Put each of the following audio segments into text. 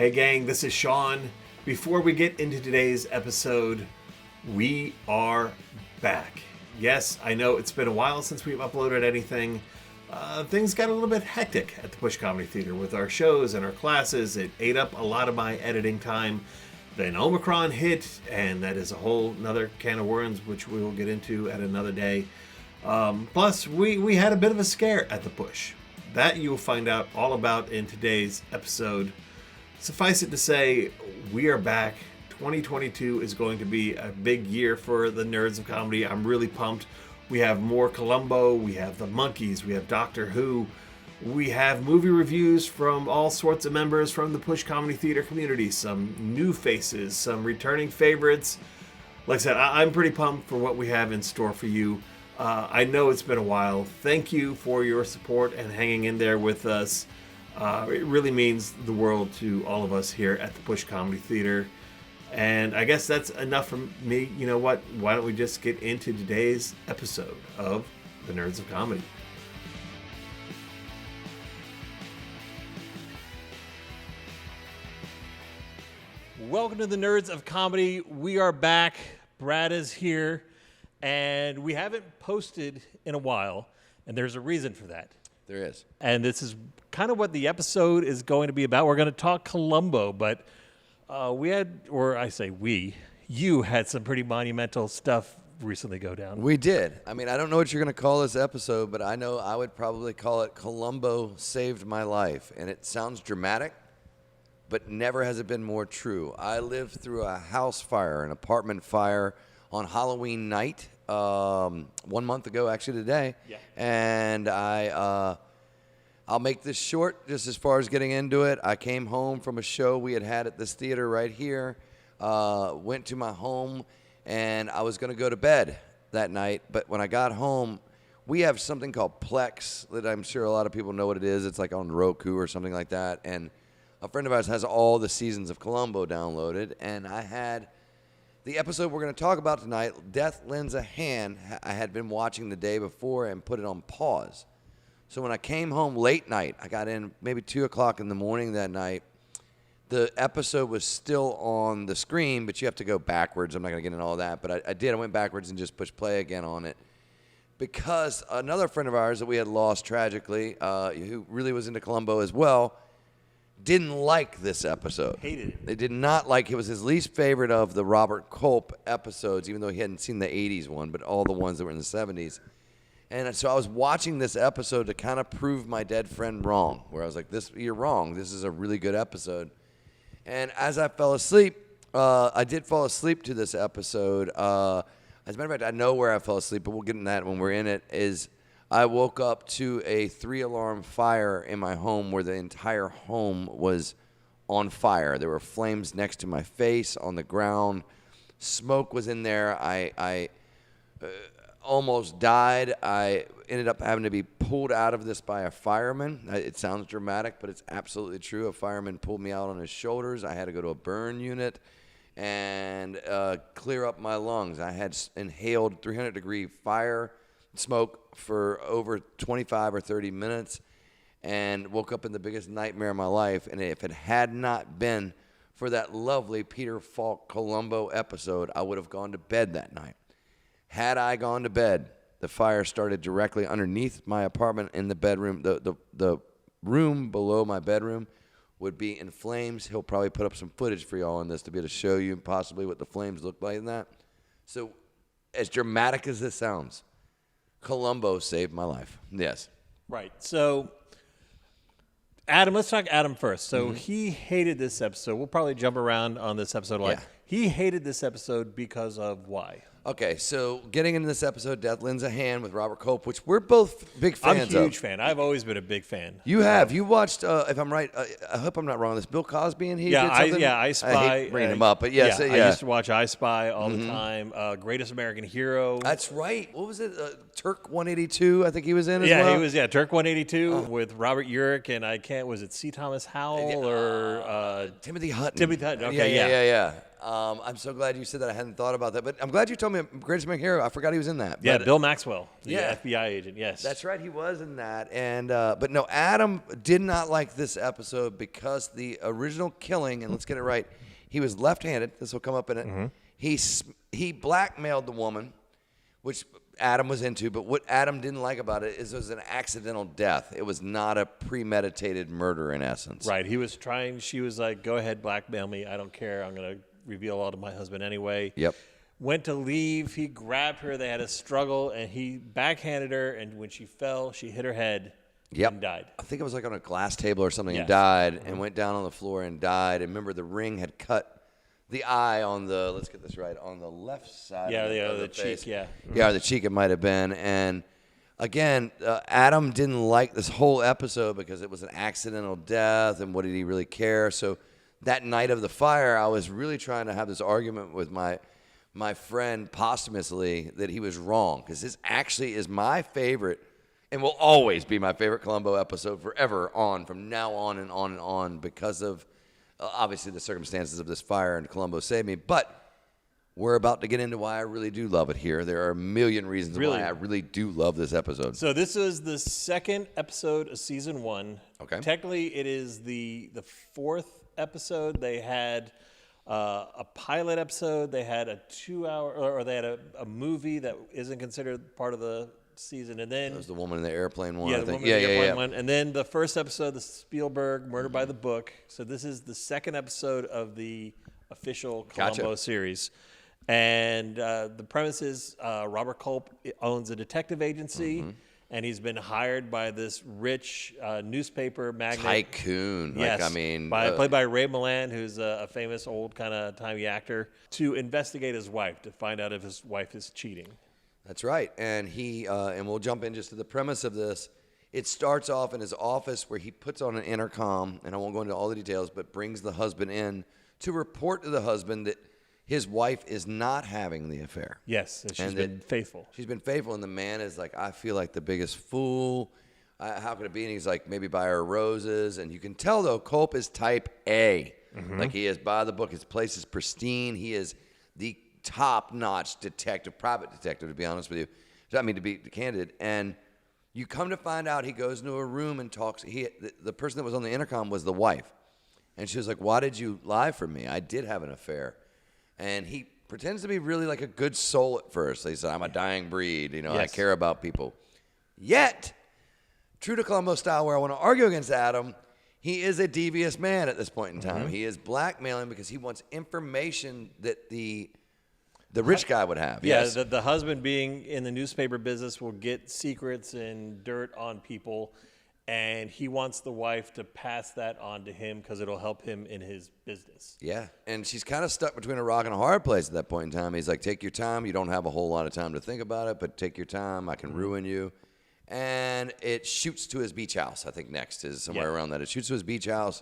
Hey gang, this is Sean. Before we get into today's episode, we are back. Yes, I know it's been a while since we've uploaded anything. Things got a little bit hectic at the Push Comedy Theater with our shows and our classes. It ate up a lot of my editing time. Then Omicron hit, and that is a whole nother can of worms, which we will get into at another day. Plus, we had a bit of a scare at the Push. That you will find out all about in today's episode. Suffice it to say, we are back. 2022 is going to be a big year for the Nerds of Comedy. I'm really pumped. We have more Columbo, we have the Monkeys, we have Doctor Who, we have movie reviews from all sorts of members from the Push Comedy Theater community, some new faces, some returning favorites. Like I said, I'm pretty pumped for what we have in store for you. I know it's been a while. Thank you for your support and hanging in there with us. It really means the world to all of us here at the Push Comedy Theater. And I guess that's enough from me. You know what? Why don't we just get into today's episode of The Nerds of Comedy. Welcome to The Nerds of Comedy. We are back. Brad is here. And we haven't posted in a while. And there's a reason for that. There is. And this is kind of what the episode is going to be about. We're going to talk Columbo, but you had some pretty monumental stuff recently go down. We did. I mean, I don't know what you're going to call this episode, but I know I would probably call it Columbo Saved My Life. And it sounds dramatic, but never has it been more true. I lived through a house fire, an apartment fire on Halloween night 1 month ago, actually today. Yeah. And I'll make this short just as far as getting into it. I came home from a show we had at this theater right here, went to my home, and I was going to go to bed that night. But when I got home, we have something called Plex that I'm sure a lot of people know what it is. It's like on Roku or something like that. And a friend of ours has all the seasons of Columbo downloaded, and I had the episode we're going to talk about tonight, Death Lends a Hand, I had been watching the day before and put it on pause. So when I came home late night, I got in maybe 2 o'clock in the morning that night, the episode was still on the screen, but you have to go backwards. I'm not going to get into all that, but I did. I went backwards and just pushed play again on it because another friend of ours that we had lost tragically, who really was into Columbo as well, didn't like this episode. Hated it. They did not like it. It was his least favorite of the Robert Culp episodes, even though he hadn't seen the 80s one, but all the ones that were in the 70s. And so I was watching this episode to kind of prove my dead friend wrong, where I was like, you're wrong. This is a really good episode. And as I fell asleep, I did fall asleep to this episode. As a matter of fact, I know where I fell asleep, but we'll get in that when we're in it, is I woke up to a 3-alarm fire in my home where the entire home was on fire. There were flames next to my face, on the ground. Smoke was in there. I almost died. I ended up having to be pulled out of this by a fireman. It sounds dramatic, but it's absolutely true. A fireman pulled me out on his shoulders. I had to go to a burn unit and clear up my lungs. I had inhaled 300-degree fire smoke for over 25 or 30 minutes and woke up in the biggest nightmare of my life. And if it had not been for that lovely Peter Falk Columbo episode, I would have gone to bed that night. Had I gone to bed, the fire started directly underneath my apartment in the bedroom. The room below my bedroom would be in flames. He'll probably put up some footage for y'all on this to be able to show you possibly what the flames look like in that. So as dramatic as this sounds, Columbo saved my life. Yes. Right. So, Adam, let's talk Adam first. So he hated this episode. We'll probably jump around on this episode. Yeah. He hated this episode because of why? Okay, so getting into this episode, Death Lends a Hand with Robert Culp, which we're both big fans of. I'm a huge fan. I've always been a big fan. You have. You watched, if I'm right, I hope I'm not wrong on this, Bill Cosby and he did something? I Spy. I hate bringing him up, but yes. I used to watch I Spy all the time. Greatest American Hero. That's right. What was it? Turk 182, I think he was in as well? Yeah, he was, Turk 182 with Robert Urich and was it C. Thomas Howell or... Timothy Hutton. Timothy Hutton, okay, yeah. I'm so glad you said that. I hadn't thought about that, but I'm glad you told me Greatest American Hero. I forgot he was in that. Yeah, but, Bill Maxwell, the yeah. FBI agent. Yes, That's right. He was in that. And but no, Adam did not like this episode because the original killing, and let's get it right, he was left-handed. This will come up in it. Mm-hmm. He blackmailed the woman, which Adam was into, but what Adam didn't like about it is it was an accidental death. It was not a premeditated murder in essence. Right. He was trying, she was like, go ahead, blackmail me. I don't care. I'm going to reveal all to my husband anyway. Yep. Went to leave. He grabbed her. They had a struggle, and he backhanded her, and when she fell, she hit her head and died. I think it was like on a glass table or something and Yes. died and went down on the floor and died. And remember, the ring had cut the eye on the, let's get this right, on the left side of the cheek, face. yeah. Yeah, or the cheek it might have been. And again, Adam didn't like this whole episode because it was an accidental death, and what did he really care? So that night of the fire, I was really trying to have this argument with my friend posthumously that he was wrong, because this actually is my favorite and will always be my favorite Columbo episode forever on, from now on and on and on, because of obviously the circumstances of this fire and Columbo Saved Me. But we're about to get into why I really do love it here. There are a million reasons why I really do love this episode. So this is the second episode of season 1. Okay. Technically, it is the fourth episode. They had a pilot episode. They had a 2-hour, or they had a movie that isn't considered part of the season, and then That was the woman in the airplane one. yeah, I the think. woman in the airplane one, and then the first episode, the Spielberg Murder by the Book. So this is the second episode of the official Columbo series, and the premise is Robert Culp owns a detective agency, and he's been hired by this rich newspaper magnate Tycoon. Yes, Like, I mean, played by Ray Milland, who's a famous old kind of timey actor, to investigate his wife to find out if his wife is cheating. That's right. And he and we'll jump in just to the premise of this. It starts off in his office where he puts on an intercom, and I won't go into all the details, but brings the husband in to report to the husband that his wife is not having the affair. Yes, and she's been faithful. She's been faithful, and the man is like, I feel like the biggest fool. How could it be? And he's like, maybe buy her roses. And you can tell, though, Culp is type A. Like, he is by the book. His place is pristine. He is the top-notch detective, private detective, to be honest with you. I mean, to be candid. And you come to find out he goes into a room and talks. The person that was on the intercom was the wife. And she was like, why did you lie for me? I did have an affair. And he pretends to be really like a good soul at first. He said, I'm a dying breed. You know, I care about people. Yet, true to Columbo style, where I want to argue against Adam, he is a devious man at this point in time. He is blackmailing because he wants information that the rich guy would have. Yeah, Yes. the husband, being in the newspaper business, will get secrets and dirt on people, and he wants the wife to pass that on to him because it'll help him in his business. Yeah, and she's kind of stuck between a rock and a hard place at that point in time. He's like, take your time. You don't have a whole lot of time to think about it, but take your time. I can ruin you. And it shoots to his beach house, I think next is somewhere around that. It shoots to his beach house.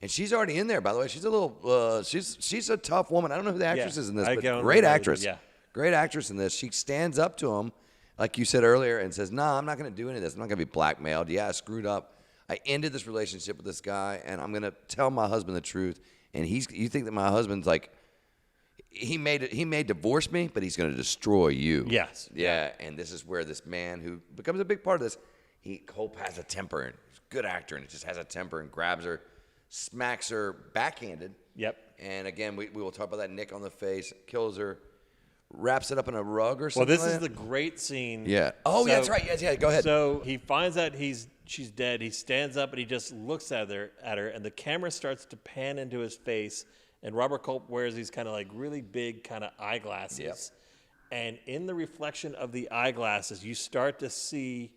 And she's already in there, by the way. She's a little, she's a tough woman. I don't know who the actress is in this, but great actress. Yeah. Great actress in this. She stands up to him, like you said earlier, and says, I'm not going to do any of this. I'm not going to be blackmailed. Yeah, I screwed up. I ended this relationship with this guy, and I'm going to tell my husband the truth. And you think that my husband's like, he may divorce me, but he's going to destroy you. Yes. Yeah, and this is where this man who becomes a big part of this, Culp has a temper, and he's a good actor, and he just has a temper and grabs her, smacks her backhanded. Yep. And again, we will talk about that nick on the face, kills her, wraps it up in a rug or something. Well, this is the great scene. Yeah. Oh, yeah, that's right. Yeah, go ahead. So he finds out she's dead. He stands up and he just looks at her, and the camera starts to pan into his face. And Robert Culp wears these kind of like really big kind of eyeglasses. Yep. And in the reflection of the eyeglasses, you start to see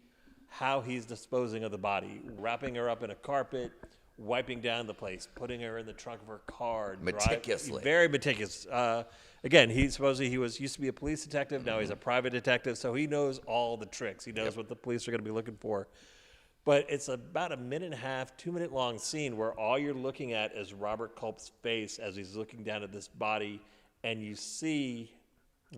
how he's disposing of the body, wrapping her up in a carpet, wiping down the place, putting her in the trunk of her car. Meticulously. Very meticulous. Again, he supposedly used to be a police detective. Now he's a private detective, so he knows all the tricks. He knows what the police are going to be looking for. But it's about a 1.5, 2-minute long scene where all you're looking at is Robert Culp's face as he's looking down at this body, and you see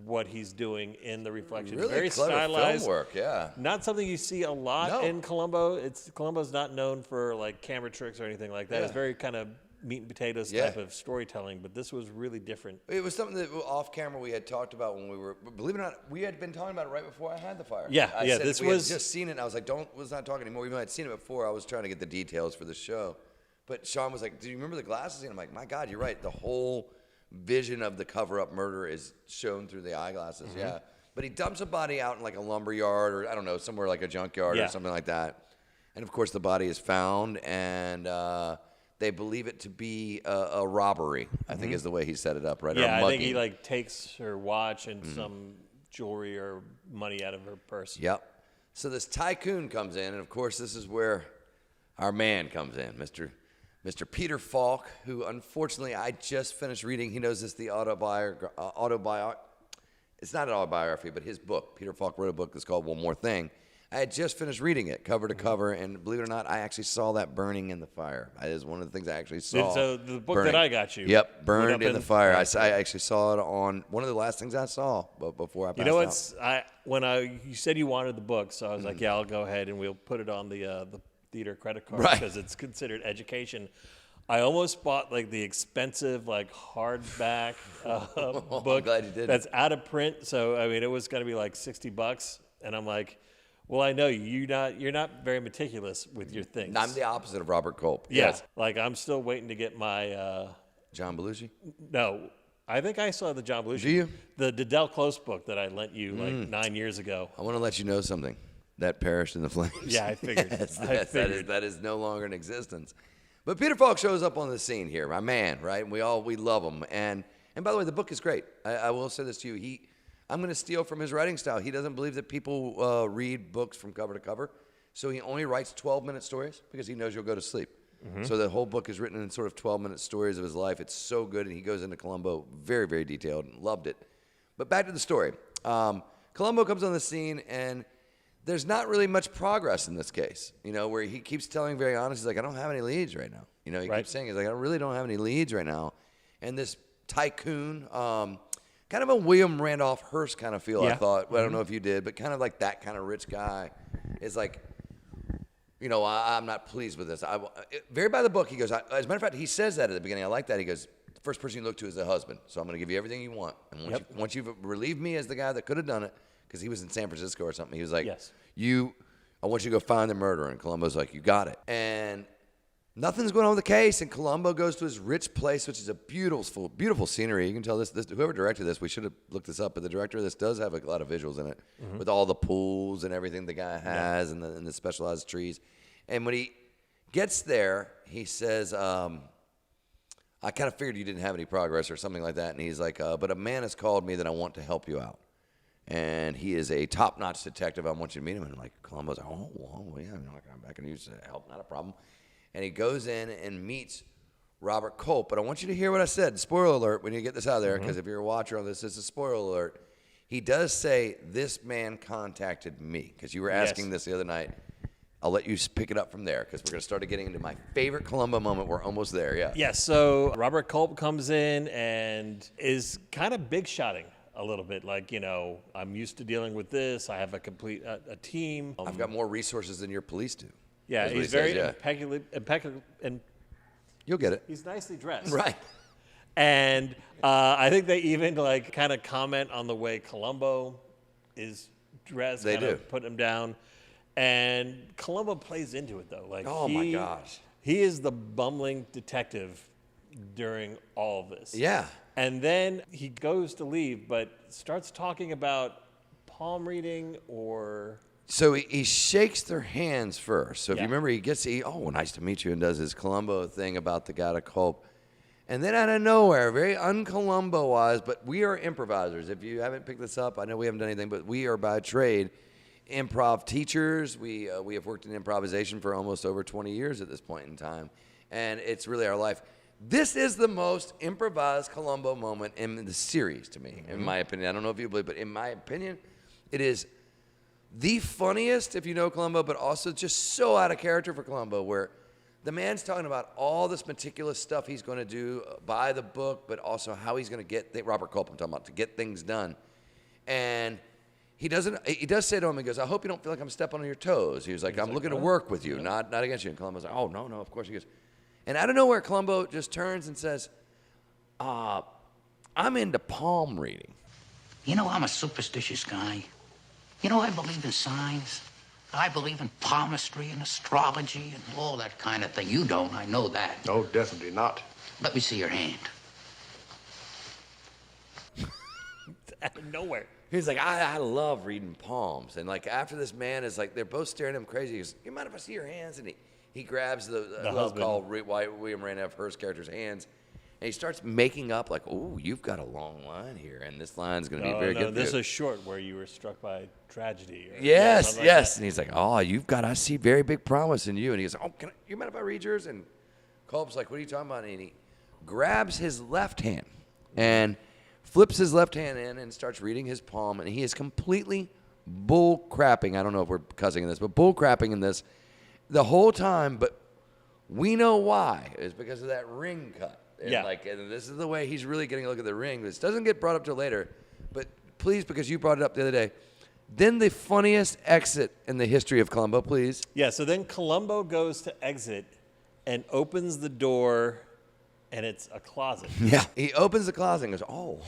what he's doing in the reflection. Really very clever stylized film work, yeah. Not something you see a lot No. in Columbo. Columbo's not known for like camera tricks or anything like that. Yeah. It's very kind of meat and potatoes Yeah. type of storytelling, but this was really different. It was something that off camera we had talked about when we were, believe it or not, we had been talking about it right before I had the fire. Yeah, I yeah, said this we had was- just seen it, and I was like, let's not talk anymore. Even though I'd seen it before, I was trying to get the details for the show. But Sean was like, do you remember the glasses? And I'm like, my God, you're right. The whole vision of the cover-up murder is shown through the eyeglasses, yeah. But he dumps a body out in like a lumber yard or, I don't know, somewhere like a junkyard Yeah. or something like that. And, of course, the body is found, and they believe it to be a robbery, I think is the way he set it up, right? Or a Yeah, I think he mugging. like takes her watch and some jewelry or money out of her purse. Yep. So this tycoon comes in, and, of course, this is where our man comes in, Mr. Peter Falk, who, unfortunately, I just finished reading. He knows this, the autobiography. It's not an autobiography, but his book. Peter Falk wrote a book that's called One More Thing. I had just finished reading it, cover to cover, and believe it or not, I actually saw that burning in the fire. That is one of the things I actually saw. So the book burning. that I got you. Yep, went burned up in the fire. I actually saw it on one of the last things I saw before I passed You know out. what's you said you wanted the book, so I was like, yeah, I'll go ahead and we'll put it on the theater credit card Right. because it's considered education. I almost bought like the expensive like hardback book glad you didn't. that's out of print. So I mean, it was going to be like $60, and I'm like, well, I know you're not very meticulous with your things. I'm the opposite of Robert Culp. yeah, Yes. like I'm still waiting to get my. John Belushi? No, I think I saw the John Belushi. Do you? The Dedell Close book that I lent you like 9 years ago. I want to let you know something. That perished in the flames. Yeah, I figured. Yes, I figured. That is no longer in existence. But Peter Falk shows up on the scene here, my man, right? And we love him. And by the way, the book is great. I will say this to you. I'm going to steal from his writing style. He doesn't believe that people read books from cover to cover. So he only writes 12-minute stories because he knows you'll go to sleep. So the whole book is written in sort of 12-minute stories of his life. It's so good, and he goes into Columbo very, very detailed and loved it. But back to the story. Columbo comes on the scene, and there's not really much progress in this case, where he keeps telling very honest, he's like, I don't have any leads right now. He Right. keeps saying, he's like, I really don't have any leads right now. And this tycoon, kind of a William Randolph Hearst kind of feel, I Yeah. thought. Well, I don't know if you did, but kind of like that kind of rich guy is like, I'm not pleased with this. Very by the book, he goes, as a matter of fact, he says that at the beginning. I like that. He goes, the first person you look to is the husband. So I'm going to give you everything you want. And once you've relieved me as the guy that could have done it, because he was in San Francisco or something, he was like, Yes. I want you to go find the murderer. And Columbo's like, you got it. And nothing's going on with the case. And Columbo goes to his rich place, which is a beautiful, beautiful scenery. You can tell this whoever directed this, we should have looked this up, but the director of this does have a lot of visuals in it with all the pools and everything the guy has and the specialized trees. And when he gets there, he says, I kind of figured you didn't have any progress or something like that. And he's like, but a man has called me that I want to help you out. And he is a top-notch detective. I want you to meet him. And like Columbo's like, yeah, I can use help, not a problem. And he goes in and meets Robert Culp. But I want you to hear what I said. Spoiler alert when you get this out there, because if you're a watcher on this, it's a spoiler alert. He does say, this man contacted me, because you were asking this the other night. I'll let you pick it up from there, because we're going to start getting into my favorite Columbo moment. We're almost there, yeah. Yes, so Robert Culp comes in and is kind of big-shotting a little bit. Like, I'm used to dealing with this. I have a complete a team. I've got more resources than your police do. Yeah, That's what he's he very says, impeccable, and You'll get it. he's nicely dressed. Right. And I think they even kind of comment on the way Columbo is dressed. They kind of do. put him down. And Columbo plays into it, though. Like, Oh, my gosh. He is the bumbling detective during all of this. Yeah. And then he goes to leave, but starts talking about palm reading or... So he shakes their hands first. So if you remember, he gets, nice to meet you, and does his Columbo thing about the guy to Culp. And then out of nowhere, very un-Columbo-wise, but we are improvisers. If you haven't picked this up, I know we haven't done anything, but we are by trade improv teachers. We have worked in improvisation for almost over 20 years at this point in time, and it's really our life. This is the most improvised Columbo moment in the series to me, in my opinion. I don't know if you believe, but in my opinion, it is the funniest, if you know Columbo, but also just so out of character for Columbo, where the man's talking about all this meticulous stuff he's going to do by the book, but also how he's going to get, Robert Culp I'm talking about, to get things done. And he does say to him, he goes, I hope you don't feel like I'm stepping on your toes. He was like, I'm looking to work with you, not against you. And Columbo's like, oh, no, of course. He goes, And out of nowhere, Columbo just turns and says, I'm into palm reading. You know, I'm a superstitious guy. You know, I believe in signs. I believe in palmistry and astrology and all that kind of thing. You don't, I know that. No, definitely not. Let me see your hand. Out of nowhere. He's like, I love reading palms. And like after this man is like, they're both staring at him crazy. He goes, you mind if I see your hands? And he grabs the husband. called William Randolph Hearst character's hands. And he starts making up like, oh, you've got a long line here. And this line's going to be very good. This is short where you were struck by tragedy. Yes. Like And he's like, oh, I see very big promise in you. And he goes, oh, you mind if I read yours? And Culp's like, what are you talking about? And he grabs his left hand and flips his left hand in and starts reading his palm. And he is completely bull crapping. I don't know if we're cussing in this, but bull crapping in this the whole time. But we know why. It's because of that ring cut. And and this is the way he's really getting a look at the ring. This doesn't get brought up till later, but please, because you brought it up the other day, then the funniest exit in the history of Columbo, please. Yeah, so then Columbo goes to exit and opens the door, and it's a closet. Yeah. He opens the closet and goes, oh.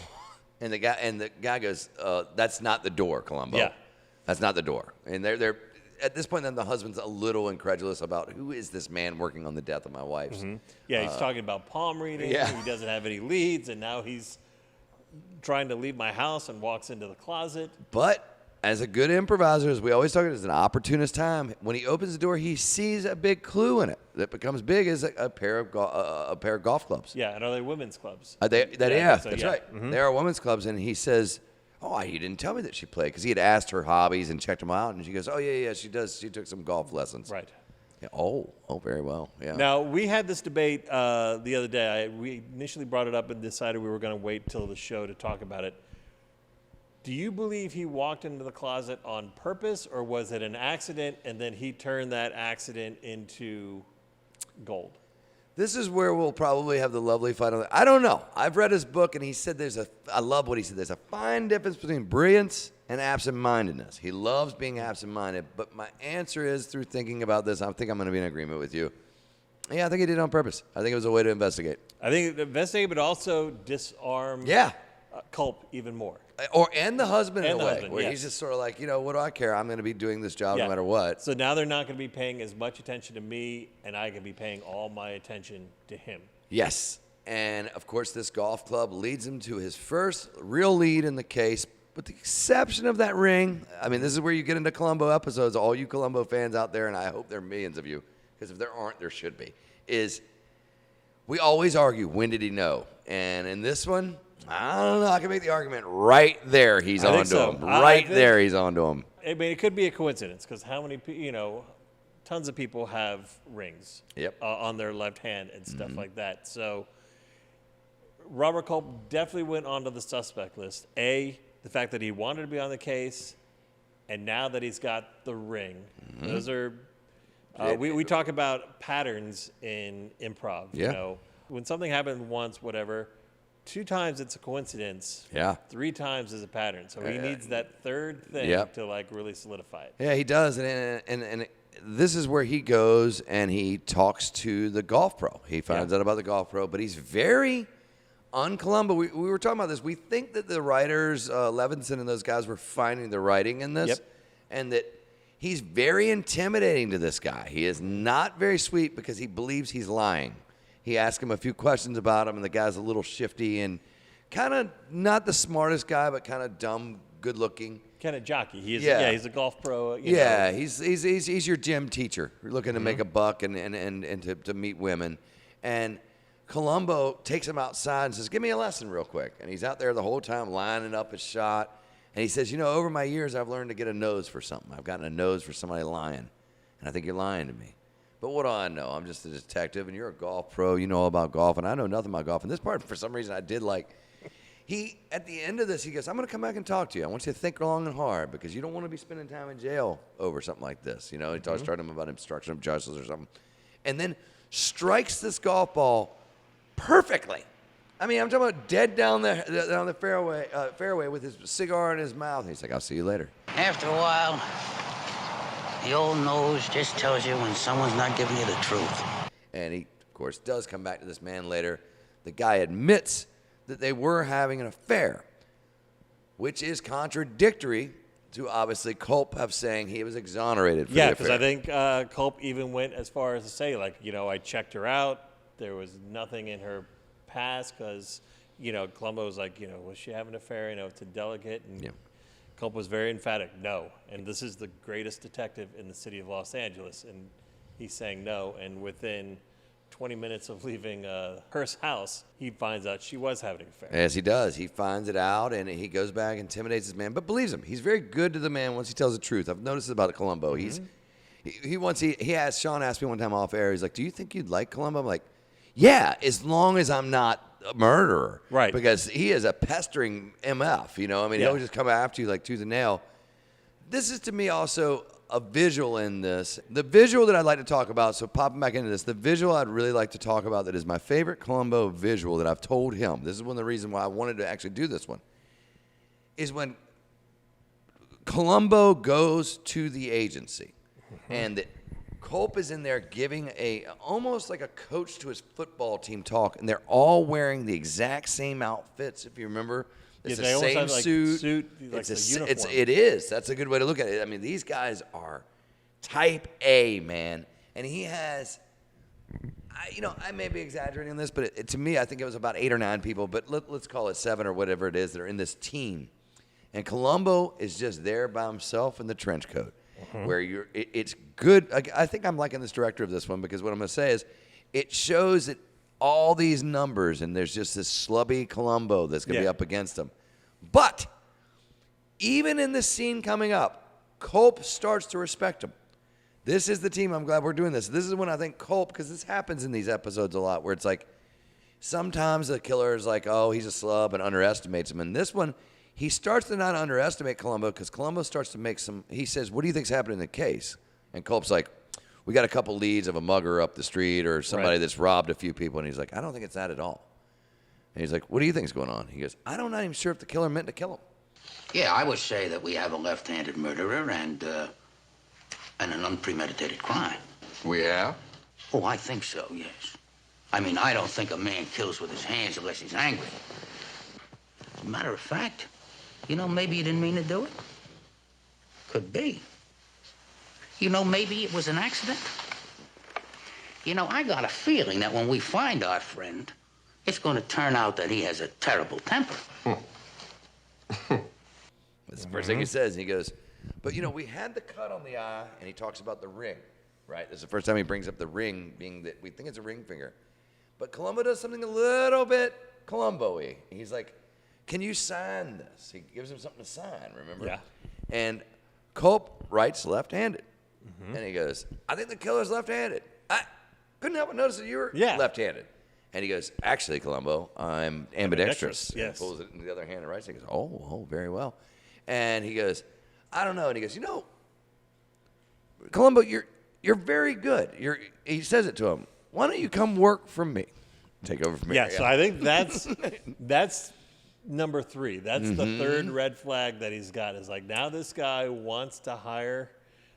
And the guy goes, that's not the door, Columbo. Yeah. That's not the door. And they're at this point, then the husband's a little incredulous about who is this man working on the death of my wife. Mm-hmm. Yeah, he's talking about palm reading. Yeah. He doesn't have any leads, and now he's trying to leave my house and walks into the closet. But as a good improviser, as we always talk about, it's an opportunist time. When he opens the door, he sees a big clue in it that becomes big as a pair of golf clubs. Yeah, and are they women's clubs? That's Yeah. right. Mm-hmm. They are women's clubs, and he says, oh, you didn't tell me that she played, because he had asked her hobbies and checked them out, and she goes, oh, yeah, she does. She took some golf lessons. Right. Yeah, oh, very well. Yeah. Now, we had this debate the other day. We initially brought it up and decided we were going to wait till the show to talk about it. Do you believe he walked into the closet on purpose, or was it an accident, and then he turned that accident into gold? This is where we'll probably have the lovely fight on that. I don't know. I've read his book, and he said I love what he said. There's a fine difference between brilliance and absent-mindedness. He loves being absent-minded, but my answer is, through thinking about this, I think I'm going to be in agreement with you. Yeah, I think he did it on purpose. I think it was a way to investigate. I think investigate, but also disarm Culp even more. And the husband in a way, where yes. he's just sort of like, what do I care? I'm going to be doing this job no matter what. So now they're not going to be paying as much attention to me, and I can be paying all my attention to him. Yes. And, of course, this golf club leads him to his first real lead in the case, with the exception of that ring. I mean, this is where you get into Columbo episodes, all you Columbo fans out there, and I hope there are millions of you, because if there aren't, there should be, is we always argue, when did he know? And in this one, I don't know. I can make the argument right there he's onto him. Right there he's onto him. I mean, it could be a coincidence, because how many, tons of people have rings on their left hand and stuff like that. So Robert Culp definitely went onto the suspect list. A, the fact that he wanted to be on the case, and now that he's got the ring. Those are, we talk about patterns in improv. Yeah. When something happens once, whatever, 2 times it's a coincidence. Yeah. 3 times is a pattern. So he needs that third thing to really solidify it. Yeah, he does. And this is where he goes and he talks to the golf pro. He finds out about the golf pro, but he's very un-Columbo. We were talking about this. We think that the writers, Levinson and those guys, were finding the writing in this, and that he's very intimidating to this guy. He is not very sweet because he believes he's lying. He asks him a few questions about him, and the guy's a little shifty and kind of not the smartest guy, but kind of dumb, good-looking. Kind of jockey. He's a golf pro. He's your gym teacher looking to make a buck and to meet women. And Columbo takes him outside and says, give me a lesson real quick. And he's out there the whole time lining up his shot. And he says, over my years, I've learned to get a nose for something. I've gotten a nose for somebody lying. And I think you're lying to me. But what do I know? I'm just a detective, and you're a golf pro. You know all about golf, and I know nothing about golf. And this part, for some reason, I did like. At the end of this, he goes, I'm going to come back and talk to you. I want you to think long and hard, because you don't want to be spending time in jail over something like this. He talks to him about obstruction of justice or something. And then strikes this golf ball perfectly. I mean, I'm talking about dead down the fairway with his cigar in his mouth. And he's like, I'll see you later. After a while, the old nose just tells you when someone's not giving you the truth. And he, of course, does come back to this man later. The guy admits that they were having an affair, which is contradictory to obviously Culp have saying he was exonerated for the affair. Yeah, because I think Culp even went as far as to say, like, I checked her out. There was nothing in her past because, Columbo was like, was she having an affair? It's a delicate. And Culp was very emphatic, no. And this is the greatest detective in the city of Los Angeles. And he's saying no. And within 20 minutes of leaving Hearst's house, he finds out she was having an affair. Yes, he does. He finds it out, and he goes back, intimidates this man, but believes him. He's very good to the man once he tells the truth. I've noticed this about Columbo. He asked, Sean asked me one time off air, he's like, do you think you'd like Columbo? I'm like, yeah, as long as I'm not a murderer. Right. Because he is a pestering MF, he'll just come after you like tooth and nail. This is to me also a visual in this. The visual that I'd like to talk about, so popping back into this, the visual I'd really like to talk about that is my favorite Columbo visual that I've told him, this is one of the reasons why I wanted to actually do this one, is when Columbo goes to the agency and that Culp is in there giving almost like a coach to his football team talk, and they're all wearing the exact same outfits, if you remember. It's the same have, suit. Like uniform. It is. That's a good way to look at it. I mean, these guys are type A, man. And he has, I may be exaggerating this, but to me, I think it was about 8 or 9 people, but let's call it 7 or whatever it is that are in this team. And Columbo is just there by himself in the trench coat, where it's good. I think I'm liking this director of this one because what I'm going to say is it shows that all these numbers, and there's just this slubby Columbo that's going to be up against him. But even in this scene coming up, Culp starts to respect him. This is the team. I'm glad we're doing this. This is when I think Culp, because this happens in these episodes a lot, where it's like sometimes the killer is like, oh, he's a slub and underestimates him. And this one, he starts to not underestimate Columbo because Columbo starts to make he says, what do you think's happening in the case? And Culp's like, we got a couple leads of a mugger up the street or somebody that's robbed a few people. And he's like, I don't think it's that at all. And he's like, what do you think's going on? He goes, I'm not even sure if the killer meant to kill him. Yeah, I would say that we have a left-handed murderer and an unpremeditated crime. We have? Oh, I think so, yes. I mean, I don't think a man kills with his hands unless he's angry. As a matter of fact, maybe he didn't mean to do it. Could be. Maybe it was an accident. I got a feeling that when we find our friend, it's going to turn out that he has a terrible temper. That's the first thing he says. And he goes, but, we had the cut on the eye, and he talks about the ring, right? This is the first time he brings up the ring, being that we think it's a ring finger. But Columbo does something a little bit Columbo-y. He's like, can you sign this? He gives him something to sign, remember? Yeah. And Culp writes left-handed. And he goes, I think the killer's left-handed. I couldn't help but notice that you were left-handed. And he goes, actually, Columbo, I'm ambidextrous. Yes. And pulls it in the other hand and writes it. He goes, oh, very well. And he goes, I don't know. And he goes, Columbo, you're very good. He says it to him. Why don't you come work for me? Take over from me. Yeah, so I think that's number 3. That's the third red flag that he's got. Is like, now this guy wants to hire.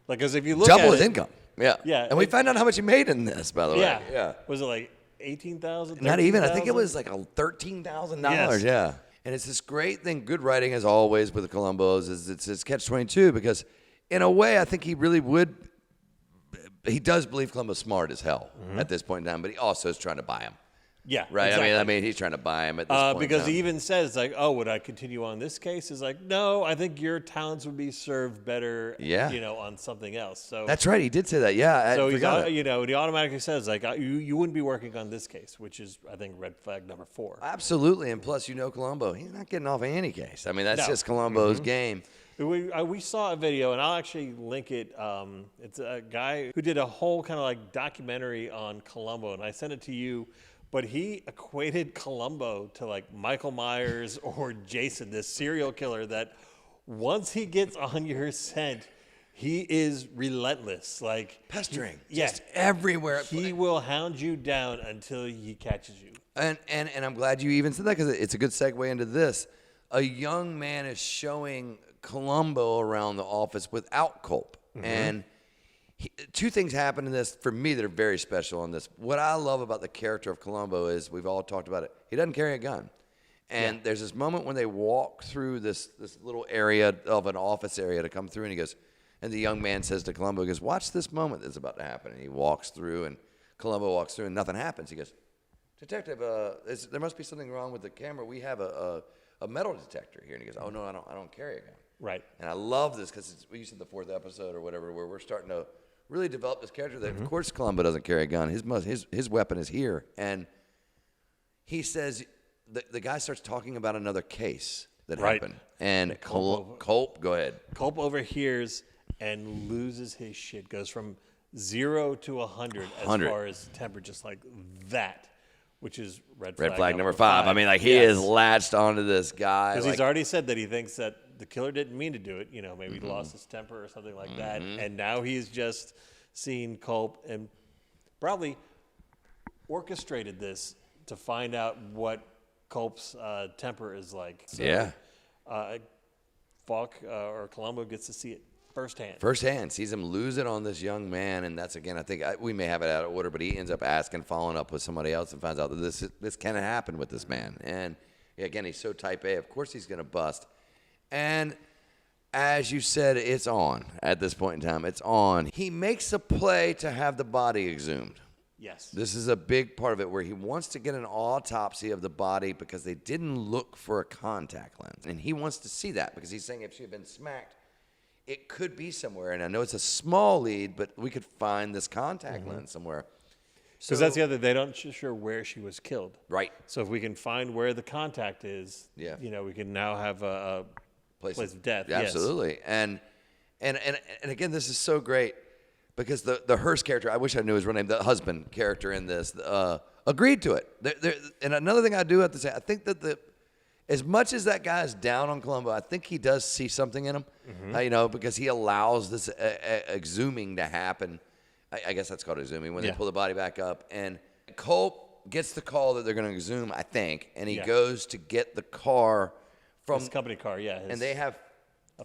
Like, because if you look double at his income. Yeah. Yeah. And we find out how much he made in this, by the way. Yeah. Was it like $18,000? Not even. I think it was like $13,000. Yes. Yeah. And it's this great thing. Good writing, as always, with the Columbos, is it's catch-22 because, in a way, I think he really would. He does believe Columbo's smart as hell at this point in time, but he also is trying to buy him. Yeah, right. Exactly. I mean, he's trying to buy him at this point. Because he even says like, "Oh, would I continue on this case?" Is like, "No, I think your talents would be served better, on something else." So that's right. He did say that. Yeah. So he automatically says like, "You wouldn't be working on this case," which is, I think, red flag number 4. Absolutely, and plus, Columbo, he's not getting off of any case. I mean, that's just Columbo's game. We saw a video, and I'll actually link it. It's a guy who did a whole kind of like documentary on Columbo, and I sent it to you. But he equated Columbo to like Michael Myers or Jason, this serial killer that once he gets on your scent, he is relentless. Like pestering. Just everywhere. He will hound you down until he catches you. And I'm glad you even said that because it's a good segue into this. A young man is showing Columbo around the office without Culp. And two things happen in this for me that are very special in this. What I love about the character of Columbo is, we've all talked about it, he doesn't carry a gun. And there's this moment when they walk through this little area of an office area to come through, and he goes, and the young man says to Columbo, he goes, watch this moment that's about to happen. And he walks through, and Columbo walks through, and nothing happens. He goes, Detective, there must be something wrong with the camera. We have a metal detector here. And he goes, oh, no, I don't carry a gun. Right. And I love this because you said the fourth episode or whatever, where we're starting to really develop this character that, of course, Columbo doesn't carry a gun. His weapon is here. And he says, the guy starts talking about another case that happened. And Culp, go ahead. Culp overhears and loses his shit, goes from 0 to 100 as far as temper, just like that, which is red flag number 5. I mean, like, he is latched onto this guy. Because he's already said that he thinks that the killer didn't mean to do it. You know, maybe he lost his temper or something like that. And now he's just seen Culp and probably orchestrated this to find out what Culp's temper is like. So, Falk or Columbo gets to see it firsthand. Sees him lose it on this young man, and that's, again, I think we may have it out of order, but he ends up following up with somebody else and finds out that this can happen with this man. And again, he's so type A. Of course he's going to bust. And as you said, it's on at this point in time. It's on. He makes a play to have the body exhumed. Yes. This is a big part of it, where he wants to get an autopsy of the body because they didn't look for a contact lens. And he wants to see that because he's saying if she had been smacked, it could be somewhere. And I know it's a small lead, but we could find this contact lens somewhere. Because that's the other, they don't sure where she was killed. Right. So if we can find where the contact is, you know, we can now have a place of death. Absolutely. Yes. And again, this is so great because the Hearst character, I wish I knew his real name, the husband character in this, agreed to it. And another thing I do have to say, I think that as much as that guy is down on Columbo, I think he does see something in him, you know, because he allows this exhuming to happen. I guess that's called exhuming, when they pull the body back up. And Culp gets the call that they're going to exhume, I think, and he goes to get the car from his company car, and they have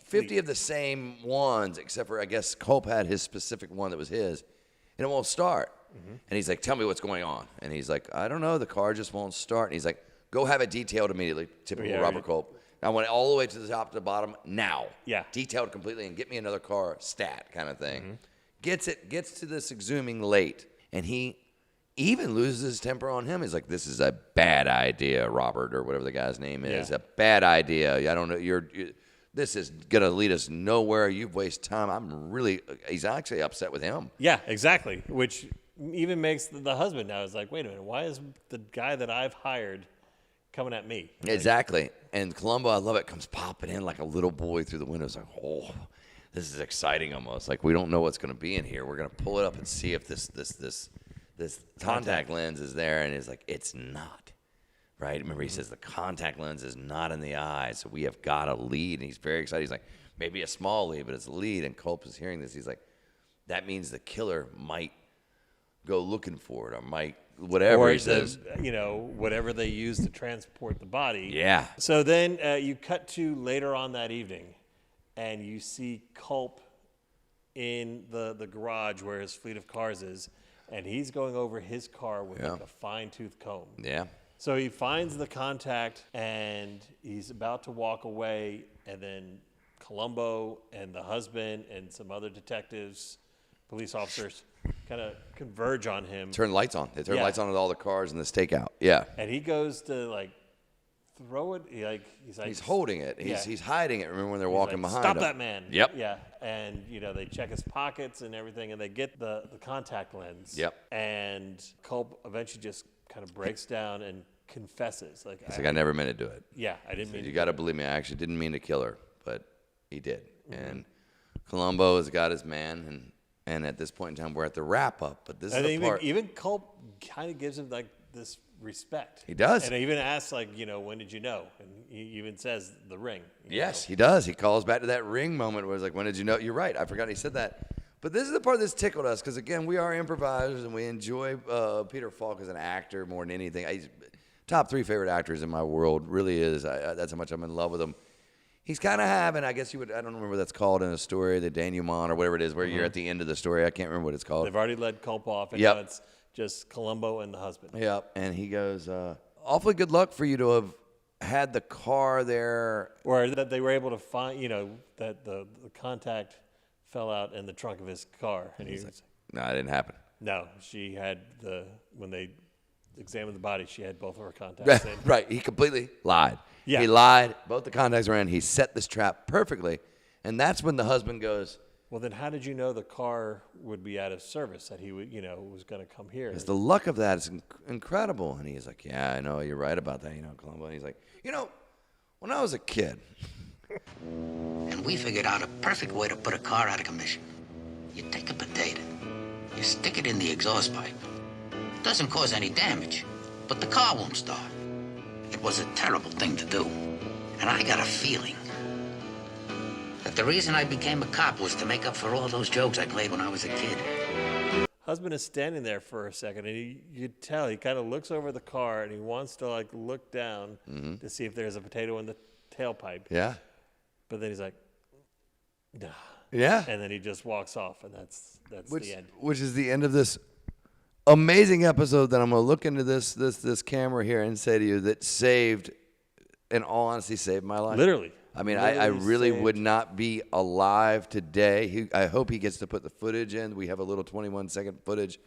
50 of the same ones, except for, I guess, Culp had his specific one that was his, and it won't start. And he's like, tell me what's going on. And he's like, I don't know, the car just won't start. And he's like, go have it detailed immediately. Typical Robert Culp. I want it all the way to the top to the bottom now. Yeah. Detailed completely, and get me another car stat kind of thing. Gets to this exhuming late, and he even loses his temper on him. He's like, this is a bad idea, Robert, or whatever the guy's name is. A bad idea. I don't know. This is going to lead us nowhere. You've wasted time. He's actually upset with him. Yeah, exactly. Which even makes the husband now is like, wait a minute, why is the guy that I've hired coming at me? Exactly. And Columbo, I love it, comes popping in like a little boy through the window. It's like, oh, this is exciting almost. Like, we don't know what's going to be in here. We're going to pull it up and see if this contact lens is there. And he's like, it's not. Right? Remember, he says the contact lens is not in the eye, so we have got a lead. And he's very excited. He's like, maybe a small lead, but it's a lead. And Culp is hearing this. He's like, that means the killer might go looking for it, or might whatever he says. You know, whatever they use to transport the body. Yeah. So then you cut to later on that evening, and you see Culp in the garage where his fleet of cars is, and he's going over his car with like a fine-tooth comb. Yeah. So he finds the contact, and he's about to walk away, and then Columbo and the husband and some other detectives, police officers, kind of converge on him. Turn lights on. They turn lights on with all the cars and the stakeout. Yeah. And he goes to like throw it. He's holding it. He's hiding it. Remember when they're walking behind Stop him? that man. Yep. Yeah. And you know, they check his pockets and everything, and they get the contact lens. Yep. And Culp eventually just kind of breaks down and confesses. He's like, I never meant to do it. Yeah, I didn't mean. You got to believe me. I actually didn't mean to kill her, but he did. And Columbo has got his man, and at this point in time, we're at the wrap up. But this is the part. Even Culp kind of gives him like this respect. He does. And he even asks, like, you know, when did you know? And he even says the ring. Yes, he does. He calls back to that ring moment where it's like, when did you know? You're right. I forgot he said that. But this is the part that's tickled us because, again, we are improvisers and we enjoy Peter Falk as an actor more than anything. He's top 3 favorite actors in my world, really is. That's how much I'm in love with him. he's kind of having, I guess you would, I don't remember what that's called in a story, the denouement or whatever it is, where you're at the end of the story. I can't remember what it's called. They've already led Culp off, and Yep. now it's just Columbo and the husband. Yep. And he goes, awfully good luck for you to have had the car there. Or that they were able to find, that the contact fell out in the trunk of his car. And he was like, No, it didn't happen. no, she had when they examined the body, she had both of her contacts in. Right. He completely lied. Yeah. He lied. Both the contacts were in. He set this trap perfectly. And that's when the husband goes, Well, then how did you know the car would be out of service, that he would, was going to come here? "It's the luck of that is incredible." And he's like, "Yeah, I know. You're right about that, Columbo." And he's like, when I was a kid. And we figured out a perfect way to put a car out of commission. You take a potato, you stick it in the exhaust pipe. It doesn't cause any damage, but the car won't start. It was a terrible thing to do. And I got a feeling that the reason I became a cop was to make up for all those jokes I played when I was a kid. Husband is standing there for a second, and you tell he kind of looks over the car, and he wants to look down to see if there's a potato in the tailpipe. Yeah. But then he's like, nah. Yeah. And then he just walks off, and that's the end. Which is the end of this amazing episode that I'm going to look into this camera here and say to you that saved, in all honesty, saved my life. Literally. I mean, I really saved. would not be alive today. I hope he gets to put the footage in. We have a little 21-second footage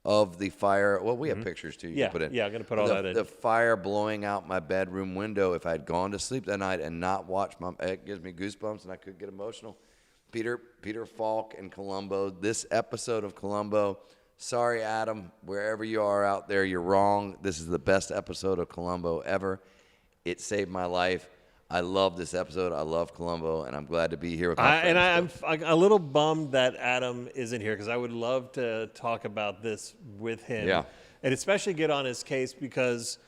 of the fire. Well, we have pictures, too. You can put in. Yeah, I'm going to put all that in. The fire blowing out my bedroom window. If I had gone to sleep that night and not watched it gives me goosebumps, and I could get emotional. Peter Falk and Columbo. This episode of Columbo. Sorry, Adam, wherever you are out there, you're wrong. This is the best episode of Columbo ever. It saved my life. I love this episode. I love Columbo, and I'm glad to be here with my friends. I'm a little bummed that Adam isn't here, because I would love to talk about this with him. Yeah. And especially get on his case, because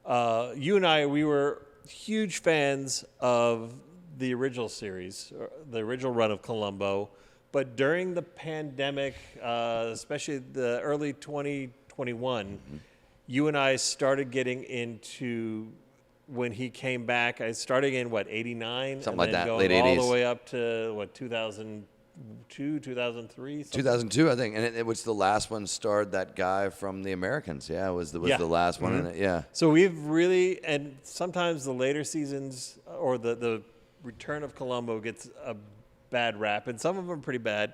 you and I, we were huge fans of the original series, the original run of Columbo. But during the pandemic, especially the early 2021, you and I started getting into, when he came back, I started in 89, Something and like then that, going late all 80s. the way up to 2002, 2003. 2002, I think, and it was the last one. Starred that guy from The Americans. Yeah, it was the last one in it. Yeah. So we've really, and sometimes the later seasons or the return of Columbo gets a bad rap, and some of them are pretty bad.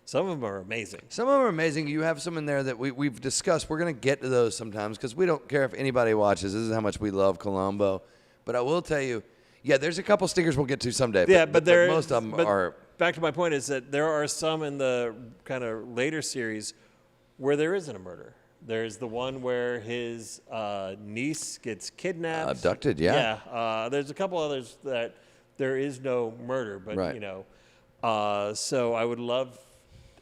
Some of them are amazing. Some of them are amazing. You have some in there that we've discussed. We're going to get to those sometimes because we don't care if anybody watches. This is how much we love Columbo. But I will tell you, there's a couple stickers we'll get to someday. Yeah, but most of them are. Back to my point is that there are some in the kind of later series where there isn't a murder. There's the one where his niece gets kidnapped. Abducted, yeah. Yeah. There's a couple others that there is no murder, but, Right. so I would love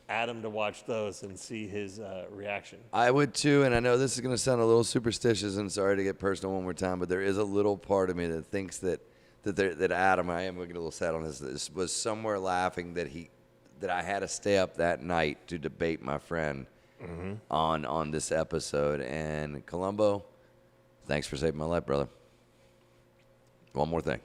Adam to watch those and see his reaction. I would too, and I know this is going to sound a little superstitious, and sorry to get personal one more time, but there is a little part of me that thinks that Adam, I am going to get a little sad on this, was somewhere laughing that I had to stay up that night to debate my friend on this episode. And Columbo, thanks for saving my life, brother. One more thing.